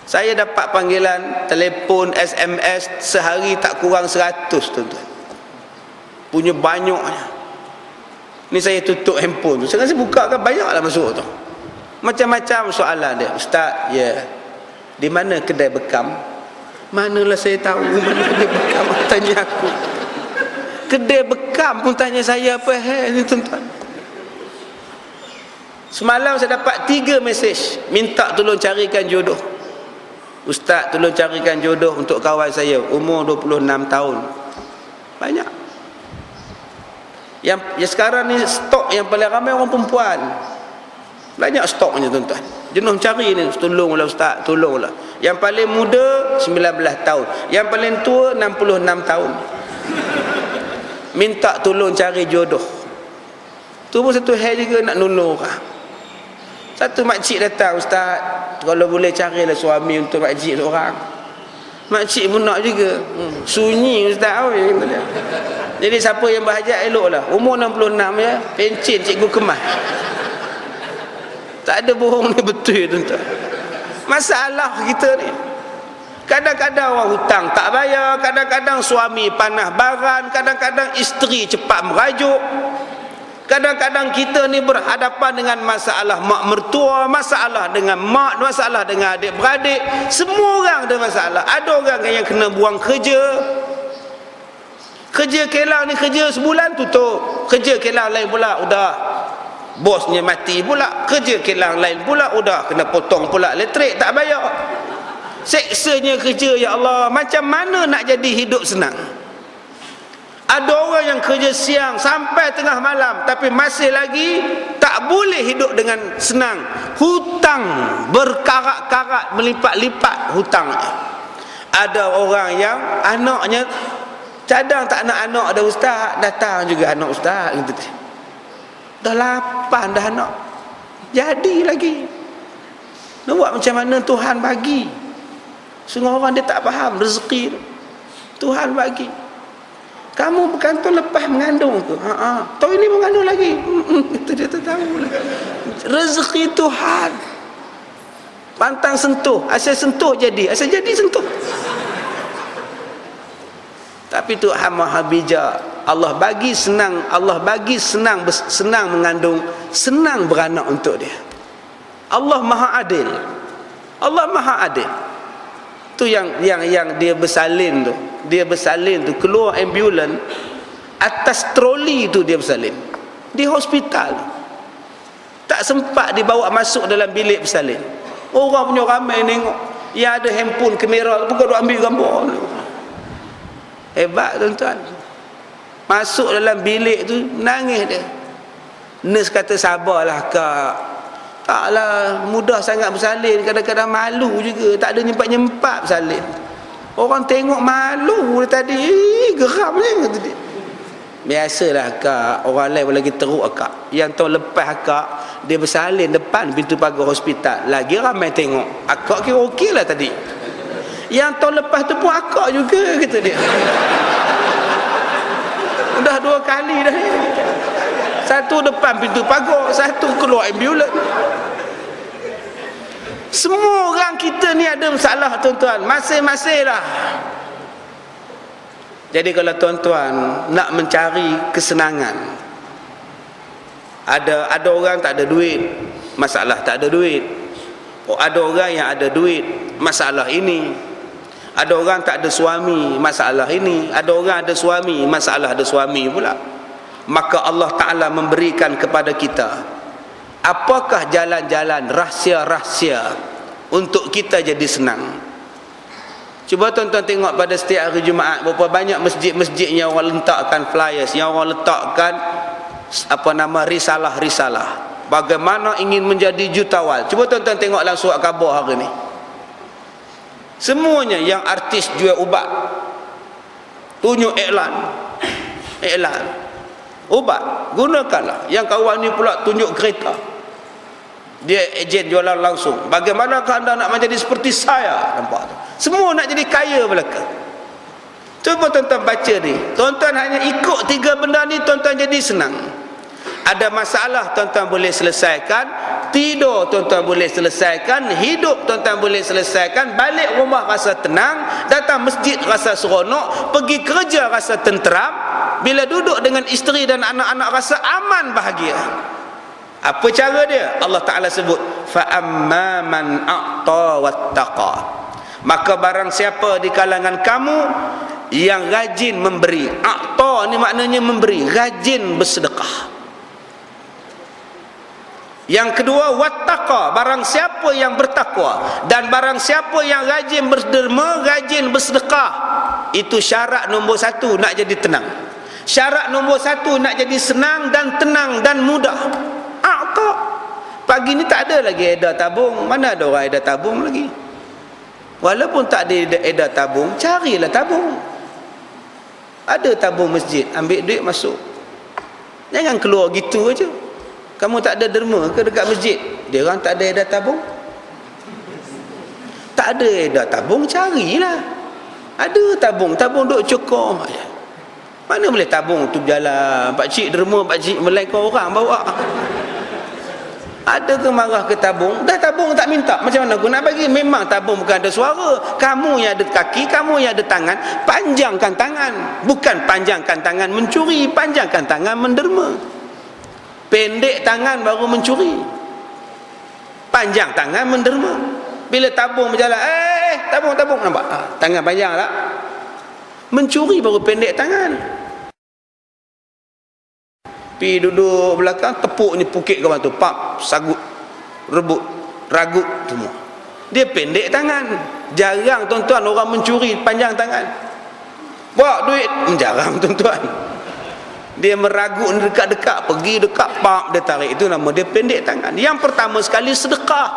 Saya dapat panggilan, telefon, SMS sehari tak kurang 100 tuan-tuan. Punya banyaknya. Ni saya tutup handphone tu. Sekarang saya buka kan banyaklah masuk tu. Macam-macam soalan dia. Ustaz, ya. Di mana kedai bekam? Manalah saya tahu mana kedai bekam, tanya aku. Kedai bekam pun tanya saya apa ni tuan-tuan. Semalam saya dapat 3 mesej minta tolong carikan jodoh. Ustaz, tolong carikan jodoh untuk kawan saya, umur 26 tahun. Banyak. Yang sekarang ni stok yang paling ramai orang perempuan. Banyak stoknya tuan-tuan. Jenuh cari ni, tolonglah Ustaz, tolonglah. Yang paling muda 19 tahun, yang paling tua 66 tahun. Minta tolong cari jodoh. Tu pun satu hal juga nak nolong orang. Satu makcik datang, Ustaz, kalau boleh carilah suami untuk makcik seorang. Makcik pun nak juga. Sunyi Ustaz. Jadi siapa yang berhajat eloklah. Umur 66 ya, pencen cikgu kemas. Tak ada bohong ni, betul tuan-tuan. Masalah kita ni, kadang-kadang orang hutang tak bayar, kadang-kadang suami panah baran, kadang-kadang isteri cepat merajuk. Kadang-kadang kita ni berhadapan dengan masalah mak mertua, masalah dengan mak, masalah dengan adik-beradik. Semua orang ada masalah. Ada orang yang kena buang kerja. Kerja kilang ni kerja sebulan tutup. Kerja kilang lain pula udah bosnya mati pula. Kerja kilang lain pula udah kena potong pula elektrik, tak bayar. Seksanya kerja, ya Allah. Macam mana nak jadi hidup senang? Ada orang yang kerja siang sampai tengah malam, tapi masih lagi tak boleh hidup dengan senang. Hutang berkarat-karat, melipat-lipat hutangnya. Ada orang yang anaknya cadang tak nak anak ada ustaz, datang juga anak ustaz gitu. Dah 8 dah anak, jadi lagi. Nak buat macam mana? Tuhan bagi. Semua orang dia tak faham rezeki Tuhan bagi. Kamu berkantong lepas mengandung ke? Tahu ini mengandung lagi. Itu dia tak tahu lah. Rezeki Tuhan. Pantang sentuh, asal sentuh jadi, asal jadi sentuh. Tapi Tuhan Maha bijak. Allah bagi senang, Allah bagi senang mengandung, senang beranak untuk dia. Allah Maha adil. Allah Maha adil. Tu yang dia bersalin tu. Dia bersalin tu keluar ambulan atas troli tu, dia bersalin di hospital. Tak sempat dibawa masuk dalam bilik bersalin. Orang punya ramai tengok. Yang ada handphone kamera tu pun duk ambil gambar. Hebat tuan-tuan. Masuk dalam bilik tu nangis dia. Nurse kata sabarlah kak. Taklah mudah sangat bersalin, kadang-kadang malu juga, tak ada nyempat-nyempat bersalin. Orang tengok malu tadi, geram ni kata dia. Biasalah kak, orang lain lagi teruk akak. Yang tahun lepas akak dia bersalin depan pintu pagar hospital, lagi ramai tengok. Akak kira okey lah tadi. Yang tahun lepas tu pun akak juga kata dia. Udah 2 kali dah ni. Satu depan pintu pagar, satu keluar ambulan. Semua orang kita ni ada masalah tuan-tuan, masing-masing lah. Jadi kalau tuan-tuan nak mencari kesenangan, ada orang tak ada duit, masalah tak ada duit. Ada orang yang ada duit, masalah ini. Ada orang tak ada suami, masalah ini. Ada orang ada suami, masalah ada suami pula. Maka Allah Ta'ala memberikan kepada kita, apakah jalan-jalan rahsia-rahsia untuk kita jadi senang. Cuba tuan-tuan tengok pada setiap hari Jumaat, berapa banyak masjid-masjid yang orang letakkan flyers, yang orang letakkan risalah-risalah bagaimana ingin menjadi jutawan. Cuba tuan-tuan tengok dalam surat khabar hari ni, semuanya yang artis jual ubat, tunjuk iklan ubat, gunakanlah. Yang kawan ni pula tunjuk kereta, dia ejen jualan langsung. Bagaimanakah anda nak menjadi seperti saya? Nampak tu, semua nak jadi kaya belaka. Cuba tuan-tuan baca ni, tuan-tuan hanya ikut 3 benda ni, tuan-tuan jadi senang. Ada masalah tuan-tuan boleh selesaikan tidur tuan-tuan boleh selesaikan, hidup tuan-tuan boleh selesaikan, balik rumah rasa tenang, datang masjid rasa seronok, pergi kerja rasa tenteram, bila duduk dengan isteri dan anak-anak rasa aman, bahagia. Apa cara dia? Allah Ta'ala sebut, fa amma man a'ta wattaqa, maka barang siapa di kalangan kamu yang rajin memberi. A'ta ni maknanya memberi, rajin bersedekah. Yang kedua, wattaqa, barang siapa yang bertakwa, dan barang siapa yang rajin berderma, rajin bersedekah. Itu syarat nombor satu nak jadi tenang. Syarat nombor satu nak jadi senang dan tenang dan mudah. A'ta. Pagi ni tak ada lagi edar tabung. Mana ada orang edar tabung lagi? Walaupun tak ada edar tabung, carilah tabung. Ada tabung masjid, ambil duit masuk. Jangan keluar gitu aja. Kamu tak ada derma ke dekat masjid? Dia orang tak ada edar tabung? Tak ada edar tabung, carilah. Ada tabung, tabung duk cukup. Mana boleh tabung tu berjalan, pakcik derma, pakcik melainkan orang bawa. Ada ke marah ke tabung? Dah tabung tak minta, macam mana aku nak bagi? Memang tabung bukan ada suara. Kamu yang ada kaki, kamu yang ada tangan, panjangkan tangan. Bukan panjangkan tangan mencuri, panjangkan tangan menderma. Pendek tangan baru mencuri, panjang tangan menderma. Bila tabung berjalan, tabung nampak? Tangan panjang tak? Mencuri baru pendek tangan. Pergi duduk belakang, tepuk ni pukit kawan tu, pap, sagut, rebut, ragut semua. Dia pendek tangan. Jarang tuan-tuan orang mencuri panjang tangan. Bawa duit, jarang tuan-tuan. Dia meragut dekat-dekat, pergi dekat, pap, dia tarik. Itu nama dia pendek tangan. Yang pertama sekali sedekah.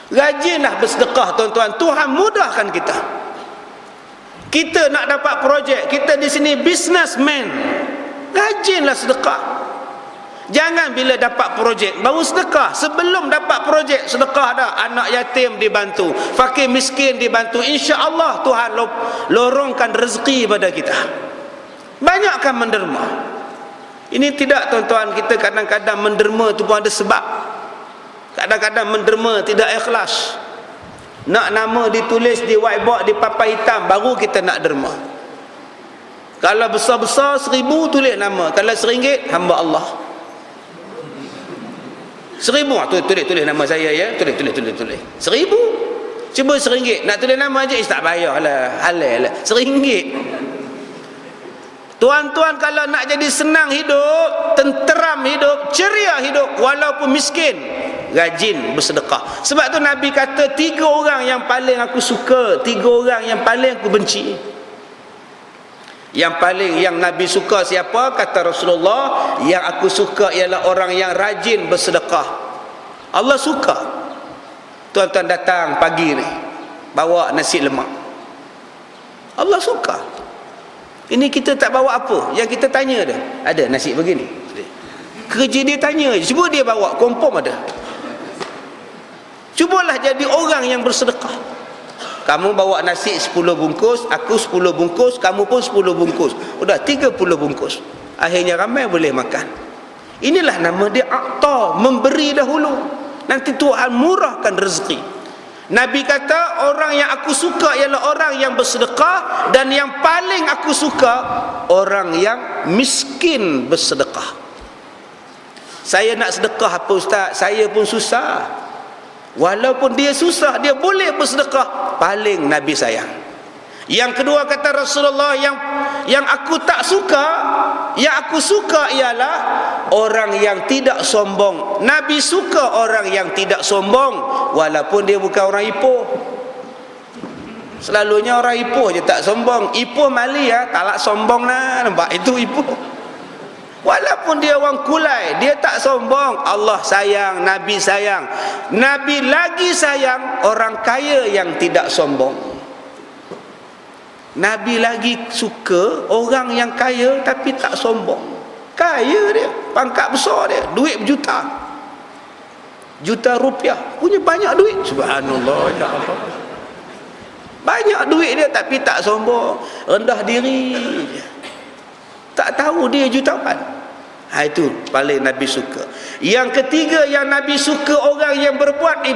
Rajinlah bersedekah tuan-tuan. Tuhan mudahkan kita. Kita nak dapat projek, kita di sini businessman, rajinlah sedekah. Jangan bila dapat projek baru sedekah. Sebelum dapat projek sedekah dah. Anak yatim dibantu, fakir miskin dibantu, insya-Allah Tuhan lorongkan rezeki pada kita. Banyakkan menderma. Ini tidak tuan-tuan, kita kadang-kadang menderma tu pun ada sebab. Kadang-kadang menderma tidak ikhlas. Nak nama ditulis di whiteboard, di papan hitam, baru kita nak derma. Kalau besar-besar 1000 tulis nama, kalau RM1 hamba Allah. 1000 tulis nama saya ya, tulis 1000. Cuba RM1 nak tulis nama aja, tak payahlah, halal lah. RM1. Tuan-tuan kalau nak jadi senang hidup, tenteram hidup, ceria hidup, walaupun miskin, rajin bersedekah. Sebab tu Nabi kata 3 orang yang paling aku suka, 3 orang yang paling aku benci. Yang Nabi suka siapa? Kata Rasulullah, yang aku suka ialah orang yang rajin bersedekah. Allah suka. Tuan-tuan datang pagi ni bawa nasi lemak, Allah suka. Ini kita tak bawa apa, yang kita tanya dia, ada nasi begini, kerja dia tanya je. Cuba dia bawa, confirm ada. Cubalah jadi orang yang bersedekah. Kamu bawa nasi 10 bungkus, aku 10 bungkus, kamu pun 10 bungkus, udah 30 bungkus. Akhirnya ramai boleh makan. Inilah nama dia a'ta, memberi dahulu, nanti Tuhan murahkan rezeki. Nabi kata orang yang aku suka ialah orang yang bersedekah, dan yang paling aku suka orang yang miskin bersedekah. Saya nak sedekah apa ustaz? Saya pun susah. Walaupun dia susah, dia boleh bersedekah, paling Nabi sayang. Yang kedua kata Rasulullah, yang aku tak suka, yang aku suka ialah orang yang tidak sombong. Nabi suka orang yang tidak sombong, walaupun dia bukan orang Ipoh. Selalunya orang Ipoh je tak sombong. Ipoh Mali ya, tak sombong lah, nampak? Itu Ipoh. Walaupun dia orang Kulai, dia tak sombong. Allah sayang, Nabi sayang. Nabi lagi sayang orang kaya yang tidak sombong. Nabi lagi suka orang yang kaya tapi tak sombong. Kaya dia, pangkat besar dia, duit berjuta, juta rupiah, punya banyak duit. Subhanallah, ya Allah. Banyak duit dia tapi tak sombong, rendah diri, tak tahu dia jutawan. Itu paling Nabi suka. Yang ketiga yang Nabi suka, orang yang berbuat